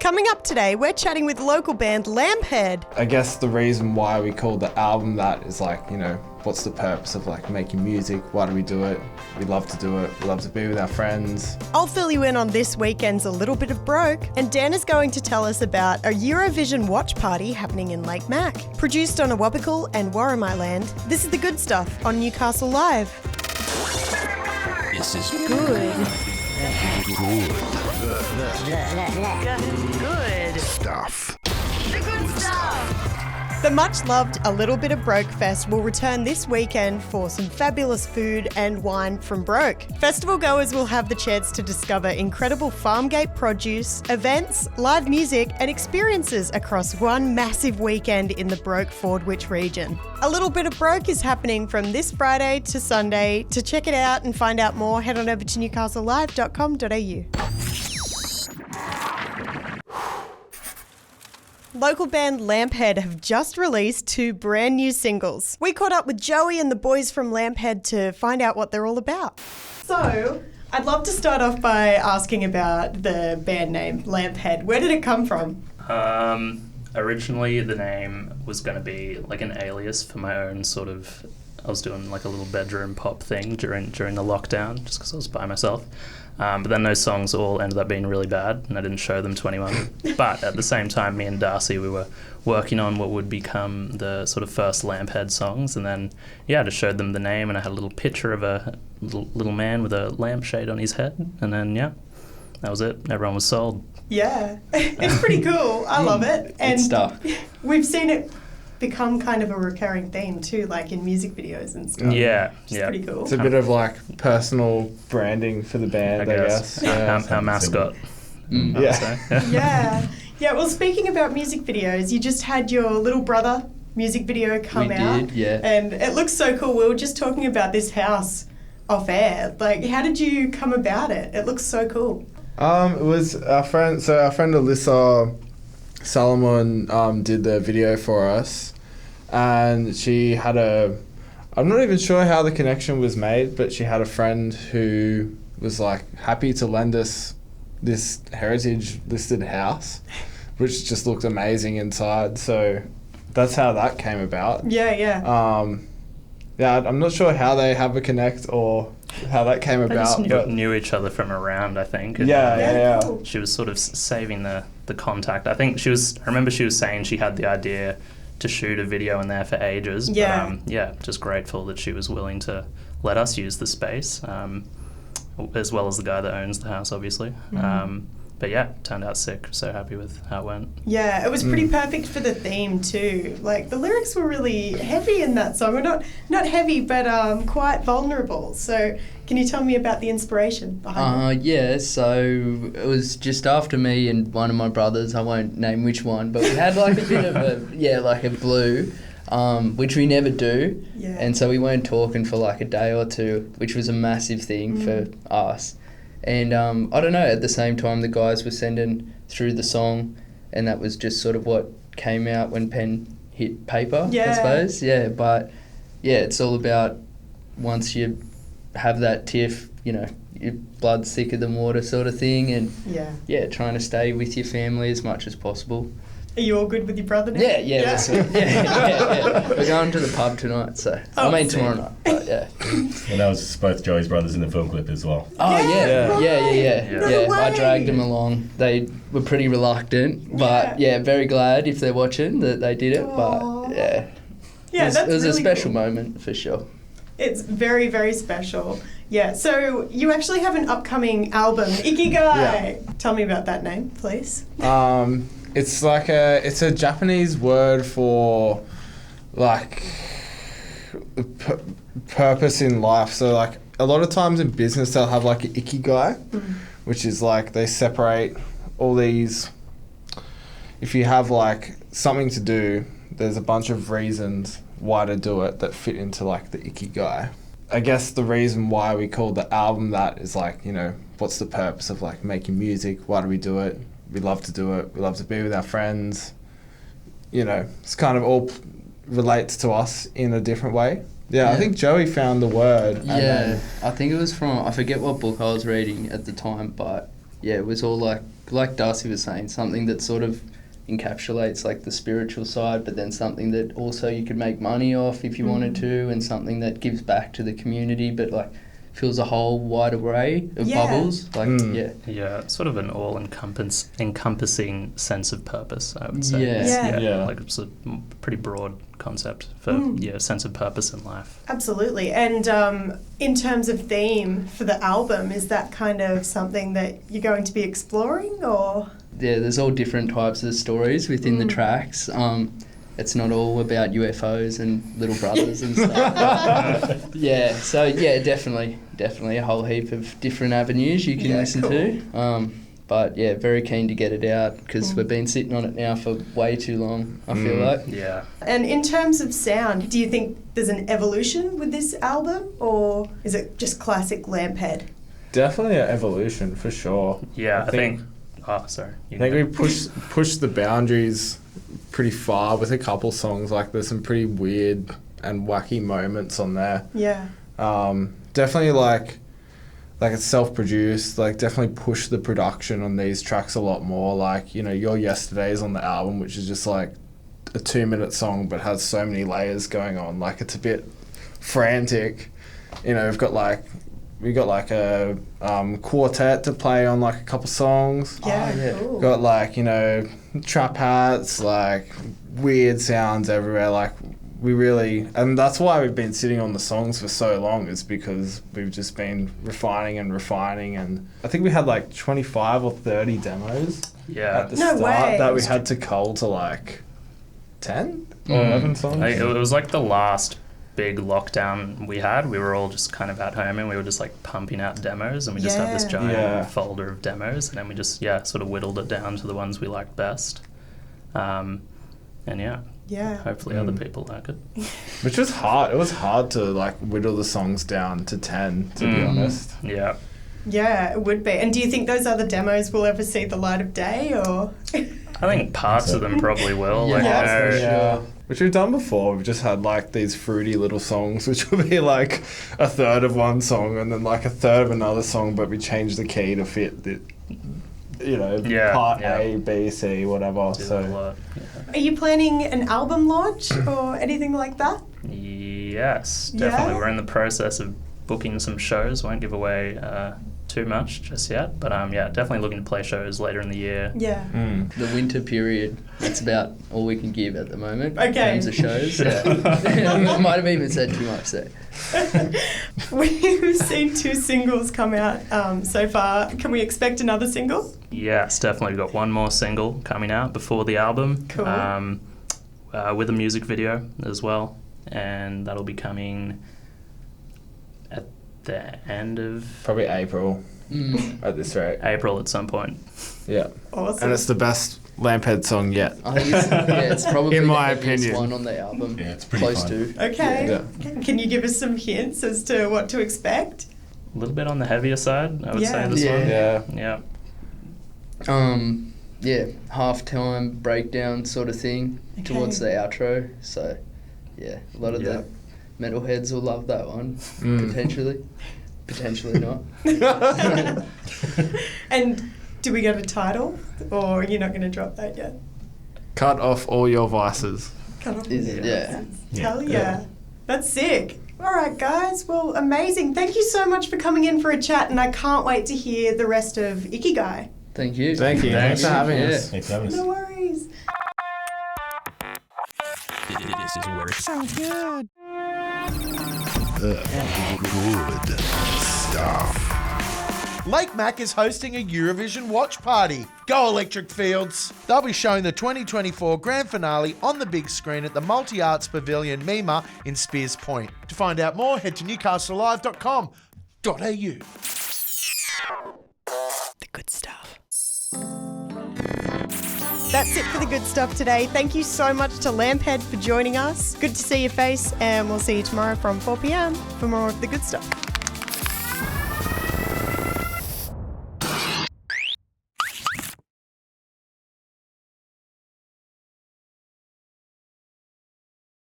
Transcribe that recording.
Coming up today, we're chatting with local band Lamphead. I guess the reason why we called the album that is like, what's the purpose of like making music? Why do we do it? We love to do it. We love to be with our friends. I'll fill you in on this weekend's A Little Bit of Broke, and Dan is going to tell us about a Eurovision watch party happening in Lake Mac. Produced on Awabakal and Warramai land, this is The Good Stuff on Newcastle Live. This is Good. good stuff. The Good Stuff. The much-loved A Little Bit of Broke Fest will return this weekend for some fabulous food and wine from Broke. Festival goers will have the chance to discover incredible farmgate produce, events, live music and experiences across one massive weekend in the Broke-Fordwich region. A Little Bit of Broke is happening from this Friday to Sunday. To check it out and find out more, head on over to newcastlelive.com.au. Local band Lamphead have just released 2 brand new singles. We caught up with Joey and the boys from Lamphead to find out what they're all about. So, I'd love to start off by asking about the band name, Lamphead. Where did it come from? Originally the name was going to be like an alias for my own sort of... I was doing like a little bedroom pop thing during the lockdown just because I was by myself. But then those songs all ended up being really bad and I didn't show them to anyone. But at the same time, me and Darcy, we were working on what would become the sort of first Lamphead songs. And then, I just showed them the name and I had a little picture of a little man with a lampshade on his head. And then, that was it. Everyone was sold. Yeah, it's pretty cool. I love it. And stuff. We've seen it become kind of a recurring theme too, like in music videos and stuff. Yeah. It's pretty cool. It's a bit of like personal branding for the band, I guess. Yeah. Our mascot. Yeah. Well, speaking about music videos, you just had your little brother music video come out. We did, yeah. And it looks so cool. We were just talking about this house off air. Like, how did you come about it? It looks so cool. It was our friend Alyssa Solomon did the video for us, and she had I'm not even sure how the connection was made, but she had a friend who was like happy to lend us this heritage listed house, which just looked amazing inside. So that's how that came about. Yeah. I'm not sure how they have a connect or how that came about. They just knew each other from around, I think. And Yeah. Cool. she was sort of saving the contact. I think I remember she was saying she had the idea to shoot a video in there for ages. Yeah. But, just grateful that she was willing to let us use the space, as well as the guy that owns the house, obviously. Mm-hmm. But turned out sick. So happy with how it went. Yeah, it was pretty perfect for the theme too. Like, the lyrics were really heavy in that song. Well, not heavy, but quite vulnerable. So can you tell me about the inspiration behind it? Yeah, so it was just after me and one of my brothers, I won't name which one, but we had like a bit of a blue, which we never do. Yeah. And so we weren't talking for like a day or two, which was a massive thing for us. And I don't know, at the same time the guys were sending through the song, and that was just sort of what came out when pen hit paper, I suppose. Yeah, but it's all about once you have that tiff, your blood's thicker than water sort of thing, and trying to stay with your family as much as possible. Are you all good with your brother now? Yeah. That's it. Yeah. We're going to the pub tonight, so tomorrow night. But And that was both Joey's brothers in the film clip as well. Oh yeah. No I way. dragged them along. They were pretty reluctant, but very glad if they're watching that they did it. Aww. But Yeah, it was really a special cool. moment for sure. It's very, very special. Yeah, so you actually have an upcoming album, Ikigai. Yeah. Tell me about that name, please. It's like it's a Japanese word for like purpose in life. So like a lot of times in business they'll have like an Ikigai, which is like they separate all these. If you have like something to do, there's a bunch of reasons why to do it that fit into like the Ikigai. I guess the reason why we called the album that is like, what's the purpose of like making music? Why do we do it? We love to do it. We love to be with our friends. It's kind of all relates to us in a different way. Yeah, I think Joey found the word. Yeah, I think it was from, I forget what book I was reading at the time, but it was all like like Darcy was saying, something that sort of encapsulates like the spiritual side, but then something that also you could make money off if you wanted to, and something that gives back to the community, but like fills a whole wide array of bubbles. Like, Yeah, it's sort of an encompassing sense of purpose, I would say. Yeah. Like it's a pretty broad concept for sense of purpose in life. Absolutely. And in terms of theme for the album, is that kind of something that you're going to be exploring, or? Yeah, there's all different types of stories within the tracks. It's not all about UFOs and little brothers and stuff. Definitely a whole heap of different avenues you can listen to. But yeah, very keen to get it out because we've been sitting on it now for way too long, I feel like. Yeah. And in terms of sound, do you think there's an evolution with this album, or is it just classic Lamphead? Definitely an evolution for sure. Yeah, I think. Oh, sorry. I think we pushed the boundaries pretty far with a couple songs. Like there's some pretty weird and wacky moments on there. Yeah. Definitely like it's self-produced. Like definitely push the production on these tracks a lot more. Like, you know, Your Yesterdays on the album, which is just like a 2-minute song but has so many layers going on. Like it's a bit frantic. You know, we've got like a quartet to play on like a couple songs. Cool. Got like, you know, trap hats, like weird sounds everywhere. Like we really, and that's why we've been sitting on the songs for so long, is because we've just been refining. And I think we had like 25 or 30 demos at the start that we had to cull to like 10 or 11 songs. It was like the last big lockdown we had. We were all just kind of at home and we were just like pumping out demos, and we just had this giant folder of demos, and then we just sort of whittled it down to the ones we liked best. Hopefully other people like it. Which was hard. It was hard to like whittle the songs down to 10, to be honest. Yeah. Yeah, it would be. And do you think those other demos will ever see the light of day, or? I think parts of them probably will. Which we've done before. We've just had like these fruity little songs, which will be like a third of one song and then like a third of another song, but we change the key to fit the, you know, part A, B, C, whatever. Are you planning an album launch or anything like that? Yes, definitely. We're in the process of booking some shows. Won't give away too much just yet, but definitely looking to play shows later in the year. The winter period, that's about all we can give at the moment in Okay. terms of shows. I might have even said too much there. We've seen 2 singles come out so far. Can we expect another single? Yes, definitely. We've got one more single coming out before the album. Cool. With a music video as well, and that'll be coming at the end of probably April at this rate. April at some point. Yeah. Awesome. And it's the best Lamphead song yet. I think it's probably in my the heaviest opinion one on the album. Yeah, it's pretty close fun. to. Okay. Can you give us some hints as to what to expect? A little bit on the heavier side, I would say this one. Yeah. Halftime breakdown sort of thing towards the outro. So, a lot of the metalheads will love that one, potentially not. And do we get a title, or you're not going to drop that yet? Cut off all your vices. Cut off. Yeah. Hell yeah. That's sick. All right, guys. Well, amazing. Thank you so much for coming in for a chat, and I can't wait to hear the rest of Ikigai. Thank you. Thanks for having us. Thanks for having us. No worries. This is work. Sounds good. Good stuff. Lake Mac is hosting a Eurovision watch party. Go Electric Fields! They'll be showing the 2024 grand finale on the big screen at the Multi Arts Pavilion Mima in Spears Point. To find out more, head to newcastlelive.com.au. The good stuff. That's it for the good stuff today. Thank you so much to Lamphead for joining us. Good to see your face, and we'll see you tomorrow from 4 p.m. for more of the good stuff.